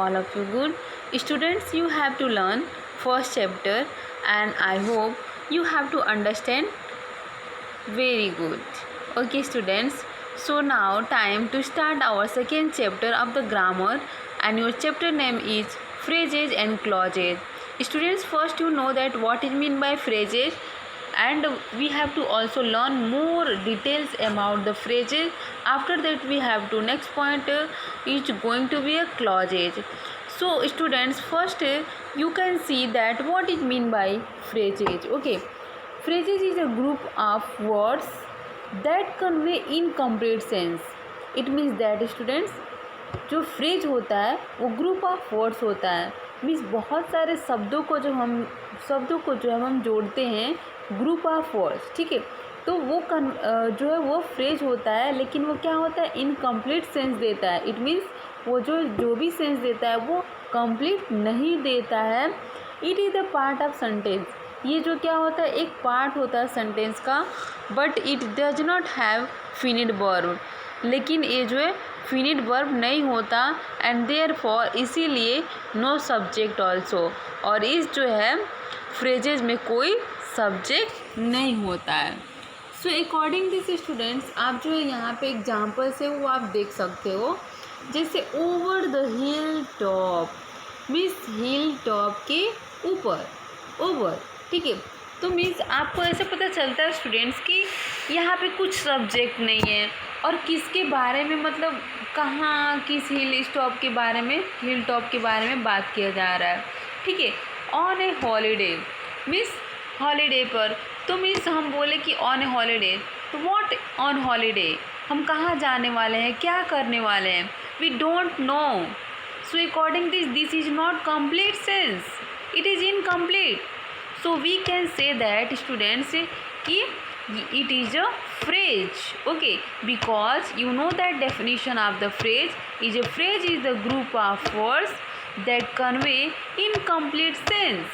all of you good? Students, you have to learn first chapter and I hope you have to understand very good. Okay students, so now time to start our second chapter of the grammar and your chapter name is phrases and clauses. Students, first you know that what is mean by phrases and we have to also learn more details about the phrases. After that we have to next point is going to be a clauses. So students, first you can see that what is mean by phrases. Okay, phrases is a group of words that convey incomplete sense. It means that students, जो phrase होता है वो group of words होता है. Means बहुत सारे शब्दों को जो हम जोड़ते हैं ग्रुप ऑफ वर्ड्स, ठीक है. तो वो जो है वो फ्रेज होता है, लेकिन वो क्या होता है, इनकम्प्लीट सेंस देता है. इट मीन्स वो जो भी सेंस देता है वो कंप्लीट नहीं देता है. It is the part of sentence. ये जो क्या होता है, एक पार्ट होता है सेंटेंस का, but it does not have finite verb. लेकिन ये जो है फिनिट वर्ब नहीं होता एंड देयरफॉर इसीलिए नो सब्जेक्ट ऑल्सो. और इस जो है फ्रेजेज में कोई सब्जेक्ट नहीं होता है. सो अकॉर्डिंग दिस स्टूडेंट्स, आप जो है यहाँ पे एग्जाम्पल्स है वो आप देख सकते हो. जैसे over the hill top, means hill top के ऊपर, ओवर, ठीक है. तो मीन्स आपको ऐसे पता चलता है स्टूडेंट्स कि यहाँ पे कुछ सब्जेक्ट नहीं है और किसके बारे में, मतलब कहाँ किस हिल टॉप के बारे में बात किया जा रहा है, ठीक है. On a holiday, means holiday पर. तो मीन्स हम बोले कि ऑन ए हॉलीडे, तो व्हाट ऑन हॉलीडे, हम कहाँ जाने वाले हैं, क्या करने वाले हैं, we don't know. So according this is not complete sense, it is incomplete. So we can say that students कि it is a phrase, okay, because you know that definition of the phrase is a phrase is the group of words that convey incomplete sense.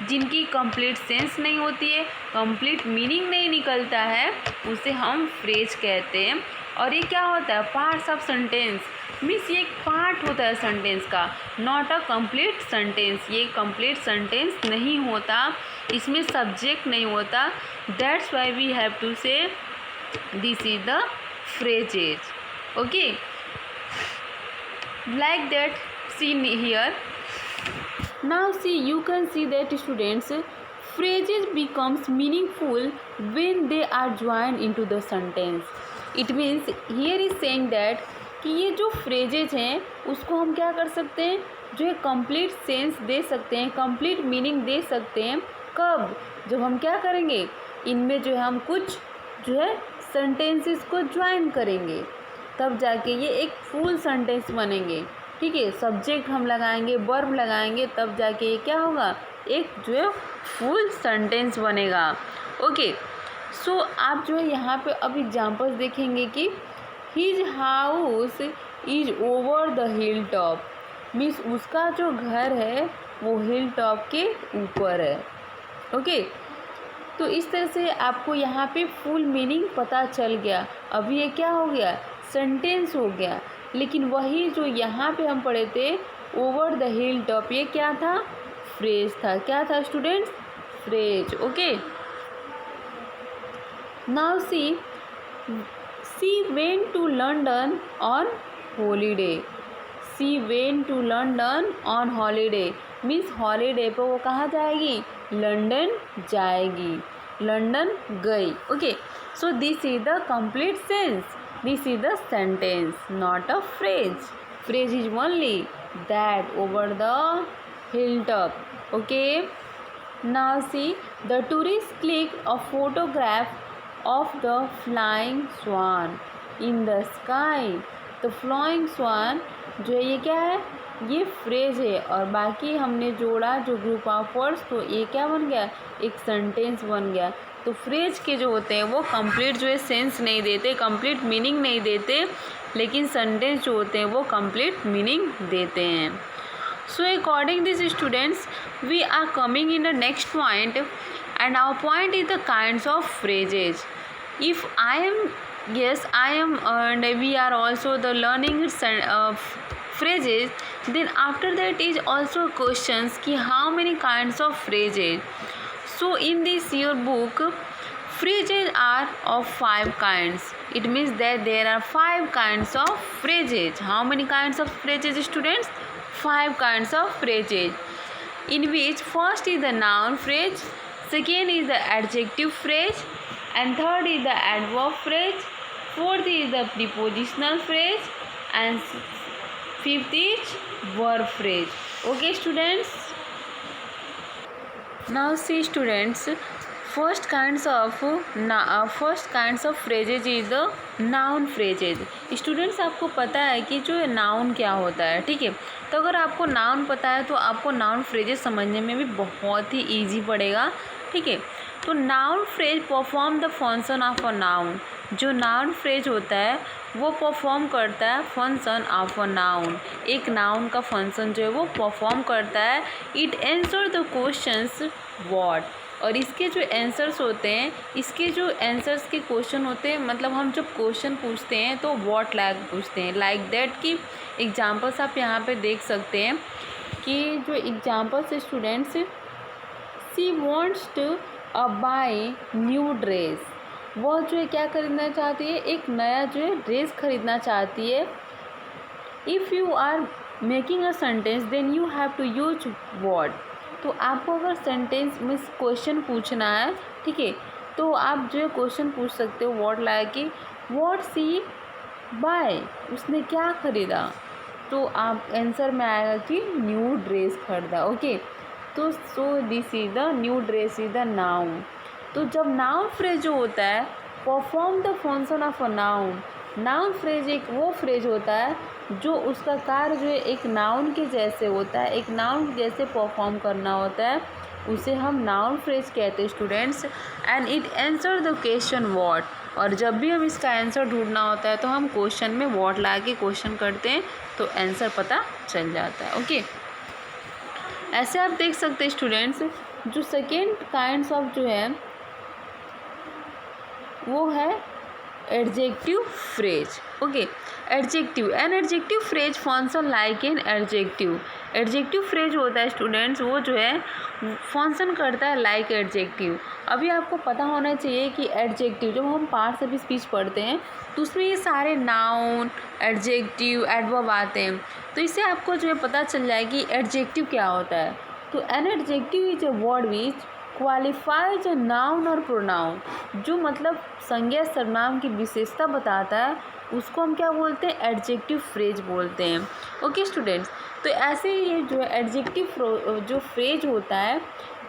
जिनकी complete sense नहीं होती है, complete meaning नहीं निकलता है, उसे हम फ्रेज कहते हैं. और ये क्या होता है, पार्ट्स ऑफ सेंटेंस. मीन्स ये एक पार्ट होता है सेंटेंस का, नॉट अ कंप्लीट सेंटेंस. ये कंप्लीट सेंटेंस नहीं होता, इसमें सब्जेक्ट नहीं होता. That's why we have to say this is the phrases. Okay, like that seen here. Now see, you can see that students, phrases becomes meaningful when they are joined into the sentence. It means here is saying that कि ये जो phrases हैं उसको हम क्या कर सकते हैं, जो है कंप्लीट सेंस दे सकते हैं, कंप्लीट मीनिंग दे सकते हैं. कब, जब हम क्या करेंगे, इनमें जो है हम कुछ जो है सेंटेंसेस को ज्वाइन करेंगे, तब जाके ये एक फुल सेंटेंस बनेंगे, ठीक है. सब्जेक्ट हम लगाएंगे, वर्ब लगाएंगे, तब जाके ये क्या होगा, एक जो है फुल सेंटेंस बनेगा. ओके, सो आप जो है यहाँ पे अब एग्जांपल्स देखेंगे कि his house is over the hill top. Means उसका जो घर है वो हिल टॉप के ऊपर है. ओके, तो इस तरह से आपको यहाँ पे फुल मीनिंग पता चल गया. अभी ये क्या हो गया, सेंटेंस हो गया. लेकिन वही जो यहाँ पे हम पढ़े थे ओवर द हिल टॉप, ये क्या था, फ्रेज था. क्या था students, phrase. Okay, now she went to London on holiday. She went to London on holiday means holiday पर वो कहाँ जाएगी, लंदन जाएगी, लंदन गई. Okay, so this is the complete sense. This is the sentence, not a phrase. Phrase is only that over the hilltop. Okay. Now see, the tourist clicked a photograph of the flying swan in the sky. तो flying swan जो है ये क्या है, ये phrase है. और बाकी हमने जोड़ा जो ग्रुप ऑफ वर्ड्स, तो ये क्या बन गया, एक सेंटेंस बन गया. तो फ्रेज के जो होते हैं वो कंप्लीट जो है सेंस नहीं देते, कंप्लीट मीनिंग नहीं देते, लेकिन सेंटेंस जो होते हैं वो कंप्लीट मीनिंग देते हैं. So according this students, we are coming in the next point and our point is the kinds of phrases. If I am, yes I am, and we are also the learning phrases. Then after that is also questions ki how many kinds of phrases. So in this your book, phrases are of 5 kinds. It means that there are 5 kinds of phrases. How many kinds of phrases, students? 5 kinds of phrases, in which first is the noun phrase, second is the adjective phrase, and third is the adverb phrase, fourth is the prepositional phrase, and fifth is verb phrase. Okay, students? Now see, students, first kinds of phrases is the noun phrases. Students, आपको पता है कि जो noun क्या होता है, ठीक है? तो अगर आपको नाउन पता है तो आपको नाउन फ्रेजेस समझने में भी बहुत ही ईजी पड़ेगा, ठीक है? तो noun phrase perform the function of a noun. जो नाउन फ्रेज होता है वो परफॉर्म करता है फंक्शन ऑफ अ नाउन. एक नाउन का फंक्शन जो है वो परफॉर्म करता है. It answer the questions what. और इसके जो आंसर्स होते हैं, इसके जो आंसर्स के क्वेश्चन होते हैं, मतलब हम जब क्वेश्चन पूछते हैं तो व्हाट लाइक पूछते हैं. लाइक दैट की एग्जांपल्स आप यहाँ पे देख सकते हैं कि जो examples students, she wants to buy new dress. वह जो है क्या खरीदना चाहती है? एक नया जो है ड्रेस खरीदना चाहती है. If you are making a sentence then you have to use what. तो आपको अगर सेंटेंस में क्वेश्चन पूछना है, ठीक है, तो आप जो है क्वेश्चन पूछ सकते हो व्हाट लाइक कि व्हाट शी बाय. उसने क्या खरीदा? तो आप आंसर में आएगा कि न्यू ड्रेस खरीदा. ओके, तो सो this is the new dress is the noun. तो जब नाउन फ्रेज जो होता है perform the function of a noun. Noun phrase एक वो फ्रेज होता है जो उसका कार्य जो है एक नाउन के जैसे होता है, एक नाउन जैसे परफॉर्म करना होता है, उसे हम नाउन फ्रेज कहते हैं students. And it answer the question what. और जब भी हम इसका आंसर ढूंढना होता है तो हम क्वेश्चन में व्हाट ला के क्वेश्चन करते हैं तो आंसर पता चल जाता है. ओके, ऐसे आप देख सकते हैं स्टूडेंट्स. जो सेकेंड काइंड्स ऑफ जो है वो है adjective phrase. Okay, adjective. An adjective phrase function like an adjective. Adjective phrase होता है स्टूडेंट्स, वो जो है फंक्शन करता है लाइक एडजेक्टिव. अभी आपको पता होना चाहिए कि एडजेक्टिव जब हम पार्ट्स ऑफ स्पीच पढ़ते हैं तो उसमें ये सारे नाउन, एडजेक्टिव, एडवर्ब आते हैं. तो इससे आपको जो है पता चल जाए कि एडजेक्टिव क्या होता है. तो an adjective is a word which qualifies a noun और प्रोनाउन. जो मतलब संज्ञा सर्वनाम की विशेषता बताता है उसको हम क्या बोलते हैं? एडजेक्टिव फ्रेज बोलते हैं. ओके स्टूडेंट्स, तो ऐसे ही ये जो है एडजेक्टिव जो फ्रेज होता है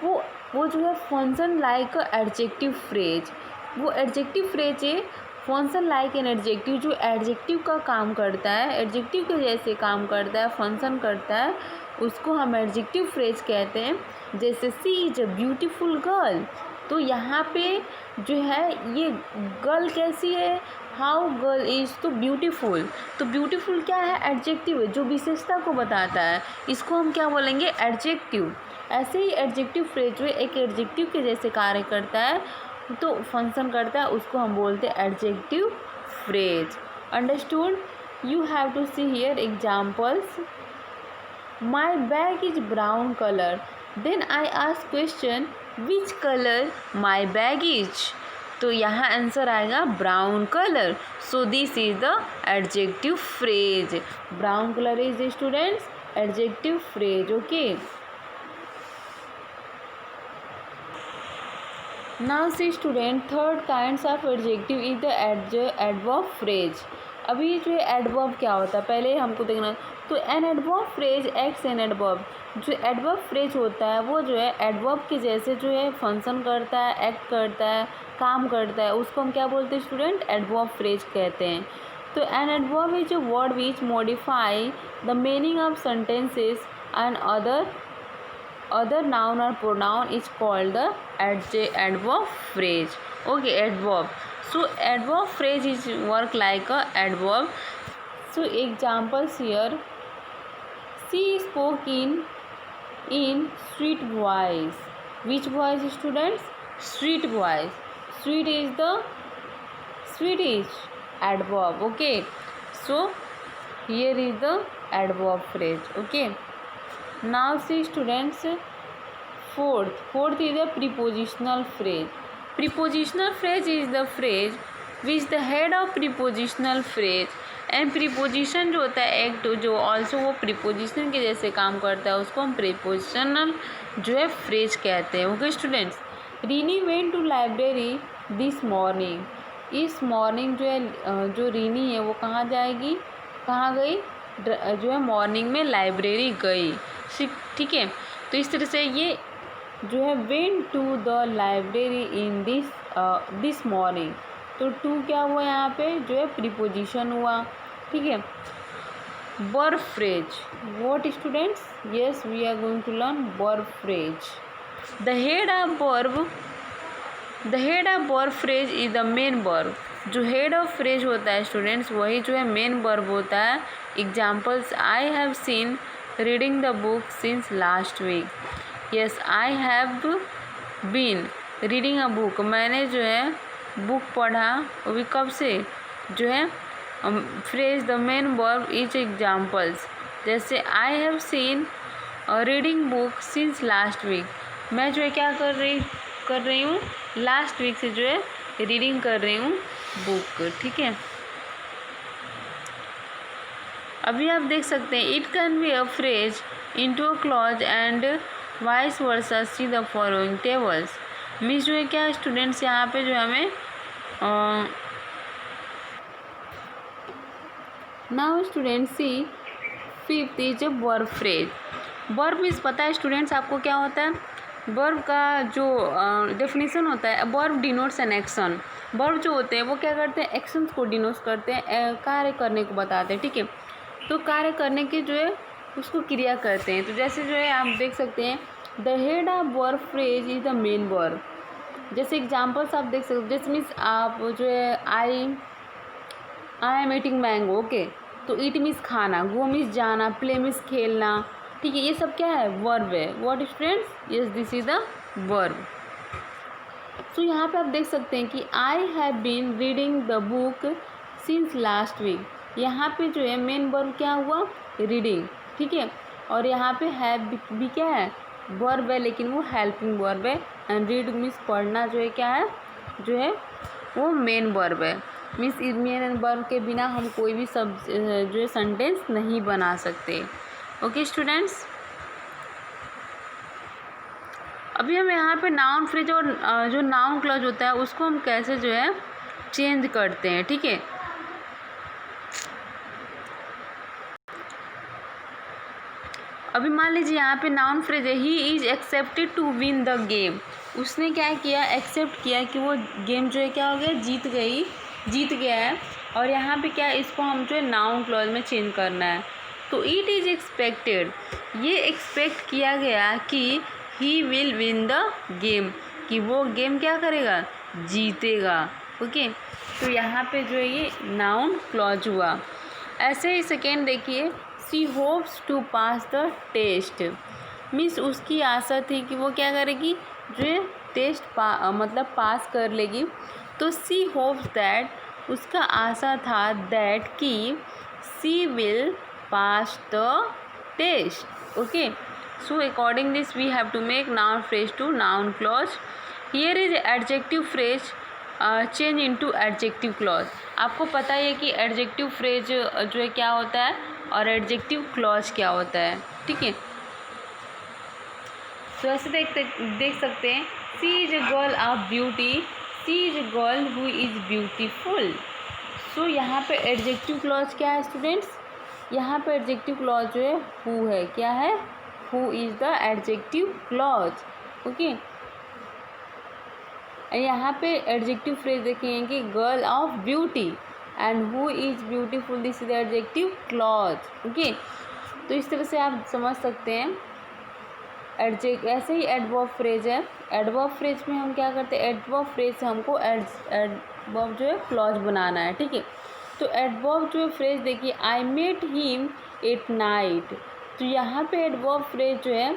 वो जो है फंक्शन लाइक एडजेक्टिव फ्रेज. वो एडजेक्टिव फ्रेज है फंक्शन लाइक एन एडजेक्टिव. जो एडजेक्टिव का काम करता है, एडजेक्टिव के जैसे काम करता है, फंक्शन करता है, उसको हम एडजेक्टिव फ्रेज कहते हैं. जैसे सी इज अ ब्यूटीफुल गर्ल. तो यहाँ पे जो है ये गर्ल कैसी है? हाउ गर्ल इज़ तो ब्यूटीफुल. तो ब्यूटीफुल क्या है? एडजेक्टिव है जो विशेषता को बताता है. इसको हम क्या बोलेंगे? एडजेक्टिव. ऐसे ही एडजेक्टिव फ्रेज जो है एक एडजेक्टिव के जैसे कार्य करता है तो फंक्शन करता है, उसको हम बोलते हैं adjective phrase. Understood? You have to see here examples. My bag is brown colour. Then I ask question which colour my bag is. तो यहाँ आंसर आएगा brown colour. So this is the adjective phrase. Brown colour is the students adjective phrase. Okay, now see student third kinds of adjective is the adverb phrase. अभी जो है adverb क्या होता है पहले हमको देखना. तो an adverb phrase x an adverb. जो एडवर्ब फ्रेज होता है वो जो है एडवर्ब के जैसे जो है फंक्शन करता है, एक्ट करता है, काम करता है, उसको हम क्या बोलते हैं स्टूडेंट? एडवर्ब फ्रेज कहते हैं. तो an adverb is a word which modify the meaning of sentences and other noun or pronoun is called the adverb phrase. Okay, adverb. So adverb phrase is work like a adverb. So examples here. She spoke in sweet voice. Which voice students? Sweet voice. Sweet is adverb. Okay, so here is the adverb phrase. Okay, now see students, fourth is the prepositional phrase. Prepositional phrase is the phrase which the head of prepositional phrase and preposition जो होता है एक जो also वो preposition के जैसे काम करता है उसको हम प्रीपोजिशनल जो है फ्रेज कहते हैं. ओके students, Rini went to library this morning. इस मॉर्निंग जो है जो रीनी है वो कहाँ जाएगी, कहाँ गई, जो है मॉर्निंग में लाइब्रेरी गई. ठीक है, तो इस तरह से ये जो है went to the library in this morning. तो टू क्या हुआ यहाँ पे, जो है प्रीपोजिशन हुआ. ठीक है, verb phrase. What students, yes we are going to learn verb phrase. The head of verb phrase is the main verb. जो हेड ऑफ फ्रेज होता है स्टूडेंट्स वही जो है मेन वर्ब होता है. Examples, I have seen reading the book since last week. Yes, I have been reading a book. मैंने जो है बुक पढ़ा, वो भी कब से, जो है phrase the main verb is examples. जैसे I have seen reading book since last week. मैं जो है क्या कर रही हूँ लास्ट वीक से जो है रीडिंग कर रही हूँ बुक. ठीक है, अभी आप देख सकते हैं it can be a phrase into a clause and vice versa. See the following tables. Means जो है क्या स्टूडेंट्स, यहाँ पे जो हमें now student C fifth is a verb phrase. Verb means पता है स्टूडेंट्स आपको क्या होता है, वर्ब का जो डेफिनेशन होता है, verb denotes an action. Verb जो होते हैं वो क्या करते हैं, एक्शंस को डिनोट करते हैं, कार्य करने को बताते हैं. ठीक है, तो कार्य करने के जो है उसको क्रिया करते हैं. तो जैसे जो है आप देख सकते हैं the head of verb phrase is the main verb. जैसे एग्जांपल्स आप देख सकते हो, जैसे मीन्स आप जो है I am eating mango. Okay, तो ईट मीन्स खाना, गो मीन्स जाना, प्ले मीन्स खेलना. ठीक है, ये सब क्या है, वर्ब है. What students, yes this is the verb. तो यहाँ पे आप देख सकते हैं कि I have been reading the book since last week. यहाँ पे जो है मेन वर्ब क्या हुआ, रीडिंग. ठीक है, और यहाँ पे हैव भी क्या है, वर्ब है, लेकिन वो हेल्पिंग वर्ब है. एंड रीड मीन्स पढ़ना जो है क्या है, जो है वो मेन वर्ब है. मीन्स मेन वर्ब के बिना हम कोई भी सब जो है सेंटेंस नहीं बना सकते. ओके स्टूडेंट्स, अभी हम यहाँ पे नाउन फ्रेज और जो नाउन क्लॉज होता है उसको हम कैसे जो है चेंज करते हैं. ठीक है, अभी मान लीजिए यहाँ पे नाउन फ्रेज है, he is accepted to win the game. उसने क्या किया, एक्सेप्ट किया कि वो गेम जो है क्या हो गया, जीत गया है. और यहाँ पे क्या, इसको हम जो है नाउन क्लॉज में चेंज करना है. तो इट इज़ एक्सपेक्टेड, ये एक्सपेक्ट किया गया कि he will win the game, कि वो गेम क्या करेगा, जीतेगा. ओके, तो यहाँ पे जो है ये नाउन क्लॉज हुआ. ऐसे ही सेकेंड देखिए, she hopes to pass the test. Means उसकी आशा थी कि वो क्या करेगी, जो है टेस्ट मतलब पास कर लेगी. तो सी होप्स दैट, उसका आशा था दैट कि she will pass the test. Okay, so according this we have to make noun phrase to noun clause. Here is adjective phrase change into adjective clause. आपको पता है कि एडजेक्टिव फ्रेज जो है क्या होता है और एडजेक्टिव क्लॉज क्या होता है. ठीक है, तो ऐसे देख सकते हैं, she is a girl of beauty, she is a girl who is beautiful. So यहाँ पे एडजेक्टिव क्लॉज क्या है स्टूडेंट्स, यहाँ पे एडजेक्टिव क्लॉज जो है हु है. क्या है, who is the adjective clause. Okay, यहाँ पे एडजेक्टिव फ्रेज देखेंगे कि girl of beauty and who is beautiful, this is the adjective clause. Okay, तो इस तरह से आप समझ सकते हैं. ऐसे ही एडवर्ब फ्रेज है. एडवर्ब फ्रेज में हम क्या करते हैं, एडवर्ब फ्रेज से हमको एडवर्ब जो है क्लॉज बनाना है. ठीक है, तो एडवर्ब जो है फ्रेज देखिए, I met him at night. तो यहाँ पे एडवर्ब फ्रेज जो है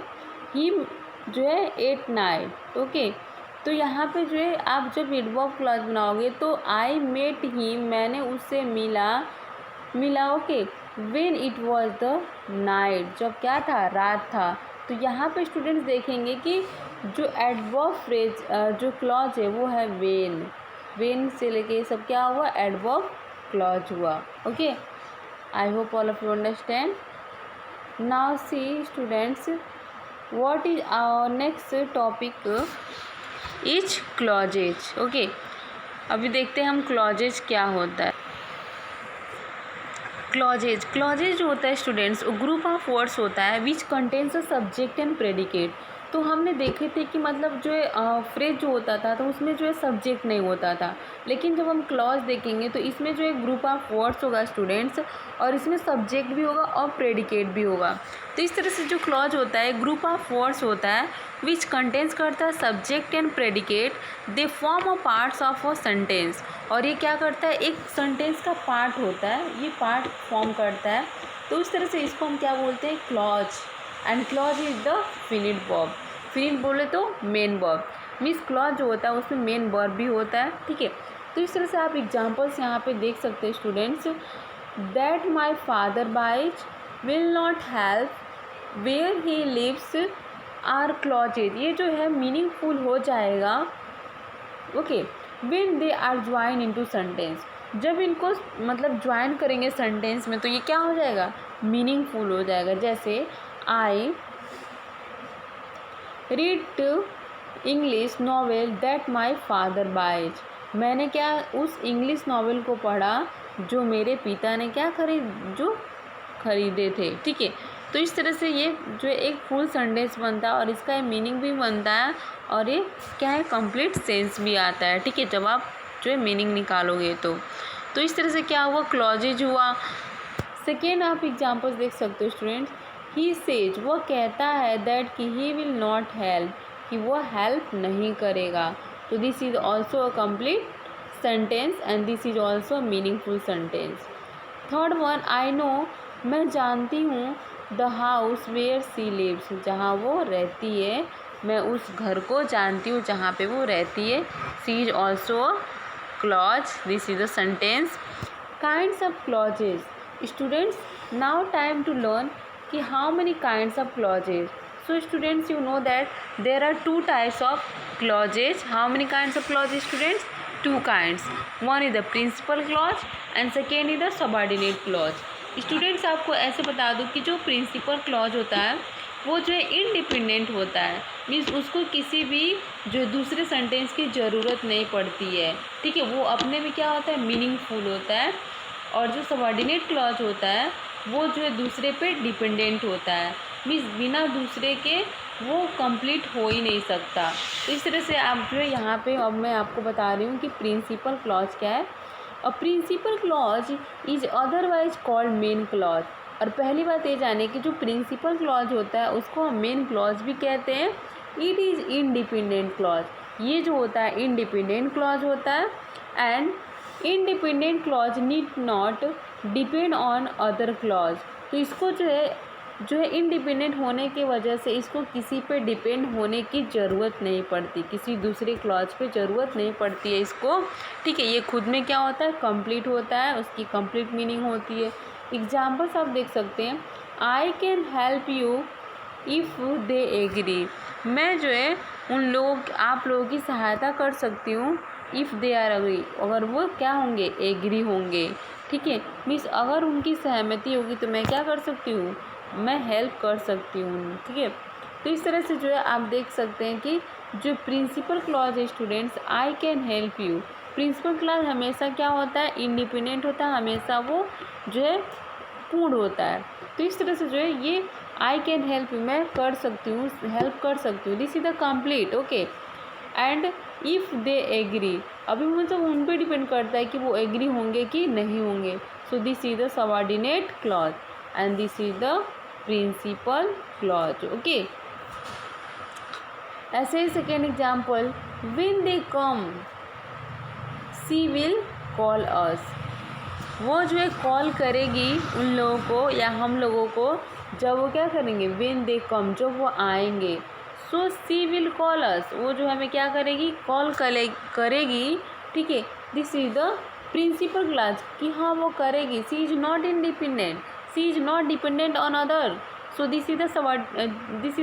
हिम जो है एट नाइट. ओके, तो यहाँ पे जो है आप जब एडवर्ब क्लॉज बनाओगे तो आई मेट हिम, मैंने उससे मिला. Okay, when it was the night, जब क्या था, रात था। तो यहाँ पे स्टूडेंट्स देखेंगे कि जो एडवर्ब फ्रेज जो क्लॉज है वो है व्हेन। व्हेन से लेके ये सब क्या हुआ, एडवर्ब क्लॉज हुआ। Okay, I hope all of you understand. Now see students, what is our next topic is clauses. Okay, अभी देखते हैं हम क्लॉजेज क्या होता है। क्लॉजेज जो होता है स्टूडेंट्स, ग्रुप ऑफ वर्ड्स होता है which contains a subject and predicate. तो हमने देखे थे कि मतलब जो है फ्रेज जो होता था तो उसमें जो है सब्जेक्ट नहीं होता था, लेकिन जब हम क्लॉज देखेंगे तो इसमें जो है ग्रुप ऑफ वर्ड्स होगा स्टूडेंट्स, और इसमें सब्जेक्ट भी होगा और प्रेडिकेट भी होगा। तो इस तरह से जो क्लॉज होता है ग्रुप ऑफ वर्ड्स होता है विच कंटेन्स करता है subject and predicate, they form a parts of a sentence. और ये क्या करता है, एक सेंटेंस का पार्ट होता है, ये पार्ट फॉर्म करता है। तो इस तरह से इसको हम क्या बोलते हैं, clause. And clause is the finite verb. Finite बोले तो मेन वर्ब, मीन्स क्लॉज जो होता है उसमें मेन वर्ब भी होता है। ठीक है, तो इस तरह से आप एग्जाम्पल्स यहाँ पे देख सकते हैं students. That my father buys will not help where he lives are clauses. ये जो है मीनिंगफुल हो जाएगा। Okay, when they are join into sentence, जब इनको मतलब ज्वाइन करेंगे सेंटेंस में तो ये क्या हो जाएगा, मीनिंगफुल हो जाएगा। जैसे I read English novel that my father buys, मैंने क्या उस इंग्लिश नॉवेल को पढ़ा जो मेरे पिता ने क्या खरीदे थे। ठीक है, तो इस तरह से ये जो एक फुल सेंटेंस बनता है और इसका मीनिंग भी बनता है, और ये क्या है, कंप्लीट सेंस भी आता है। ठीक है, जब आप जो है मीनिंग निकालोगे तो इस तरह से क्या हुआ, क्लॉजेज हुआ। सेकेंड आप एग्जाम्पल्स देख सकते हो स्टूडेंट्स। ही सेज, वो कहता है, दैट कि ही विल नॉट हेल्प, कि वो हेल्प नहीं करेगा। तो this is also a complete sentence and this is also a meaningful sentence. Third one, I know, मैं जानती हूँ, the house where she lives, जहाँ वो रहती है, मैं उस घर को जानती हूँ जहाँ पे वो रहती है। She is also a clause, this is a sentence. Kinds of clauses students, now time to learn कि how many kinds of clauses. So students, you know that there are two types of clauses. How many kinds of clauses students? Two kinds. One is the principal clause and second is the subordinate clause. Students, आपको ऐसे बता दूँ कि जो principal clause होता है वो जो है इंडिपेंडेंट होता है, मीन्स उसको किसी भी जो दूसरे सेंटेंस की ज़रूरत नहीं पड़ती है। ठीक है, वो अपने में क्या होता है, मीनिंगफुल होता है। और जो सबऑर्डिनेट क्लॉज होता है वो जो है दूसरे पे डिपेंडेंट होता है, मीन्स बिना दूसरे के वो कंप्लीट हो ही नहीं सकता। तो इस तरह से आप जो है यहाँ पे अब मैं आपको बता रही हूँ कि प्रिंसिपल क्लॉज क्या है। A principal clause is otherwise called main clause. और पहली बात ये जाने कि जो प्रिंसिपल क्लॉज होता है उसको हम मेन क्लॉज भी कहते हैं। इट इज़ इंडिपेंडेंट क्लॉज, ये जो होता है इंडिपेंडेंट क्लॉज होता है। And independent clause need not depend on other clause. तो इसको जो है इंडिपेंडेंट होने की वजह से इसको किसी पे डिपेंड होने की ज़रूरत नहीं पड़ती, किसी दूसरे क्लॉज पे ज़रूरत नहीं पड़ती है इसको। ठीक है, ये खुद में क्या होता है, कंप्लीट होता है, उसकी कंप्लीट मीनिंग होती है। एग्जाम्पल्स आप देख सकते हैं। I can help you if they agree, मैं जो है उन लोगों आप लोगों की सहायता कर सकती हूँ। इफ़ दे आर एग्री, अगर वो क्या होंगे, एग्री होंगे। ठीक है, मीन्स अगर उनकी सहमति होगी तो मैं क्या कर सकती हूँ, मैं हेल्प कर सकती हूँ। ठीक है, तो इस तरह से जो है आप देख सकते हैं कि जो प्रिंसिपल क्लॉज है students, I can help you, principal clause हमेशा क्या होता है, इंडिपेंडेंट होता है, हमेशा वो जो है पूर्ण होता है। तो इस तरह से जो है ये आई कैन हेल्प यू, मैं कर सकती हूँ, हेल्प कर सकती हूँ, this is the complete. Okay, and if they agree, अभी मतलब उन पर डिपेंड करता है कि वो एग्री होंगे कि नहीं होंगे। So this is the subordinate clause and this is the principal clause. Okay, ऐसे ही second example, when they come she will call us, वो जो है कॉल करेगी उन लोगों को या हम लोगों को, जब वो क्या करेंगे, व्हेन दे कम, जब वो आएंगे। सो सी विल कॉल अस, वो जो हमें क्या करेगी, कॉल करेगी। ठीक है, this is the principal clause कि हाँ वो करेगी। She is not independent, she is not dependent on other, so this is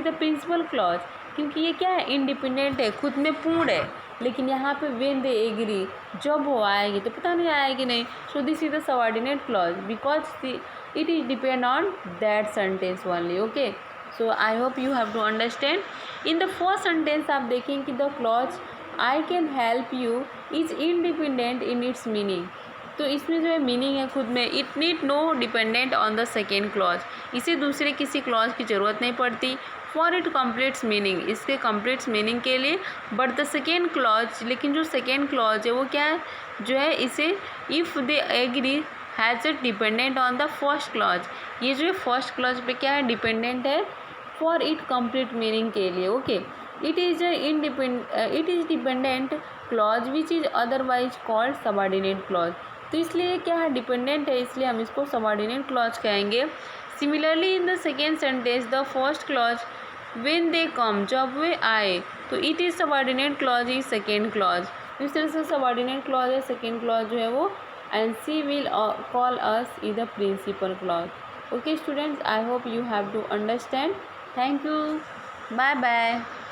the principal clause, क्योंकि ये क्या है, इंडिपेंडेंट है, खुद में पूर्ण है। लेकिन यहाँ पे व्हेन दे एग्री, जब वो आएगी तो पता नहीं आएगी नहीं, so this is the subordinate clause because it is depend on that sentence only. Okay, so I hope you have to understand. In the first sentence आप देखें कि the clause I can help you is independent in its meaning, तो इसमें जो है meaning है खुद में, it need no dependent on the second clause, इसे दूसरे किसी क्लॉज की ज़रूरत नहीं पड़ती। फॉर इट कम्प्लीट्स मीनिंग, इसके कम्प्लीट्स मीनिंग के लिए। बट द सेकेंड क्लॉज, लेकिन जो सेकेंड क्लॉज है वो क्या है, जो है इसे if they agree has it dependent on the first clause, ये जो है फर्स्ट क्लॉज पे क्या है, डिपेंडेंट है फॉर इट कंप्लीट मीनिंग के लिए। Okay, it is dependent clause which is otherwise called subordinate clause, तो इसलिए क्या है, डिपेंडेंट है, इसलिए हम इसको सबऑर्डिनेट क्लॉज कहेंगे। Similarly in the second sentence the first clause when they come, जब वे आए, तो it is subordinate clause is second clause, इस तरह से सबऑर्डिनेट क्लॉज है, सेकेंड क्लॉज जो है वो, and she will call us is the principal clause. Okay students, I hope you have to understand. Thank you. Bye bye.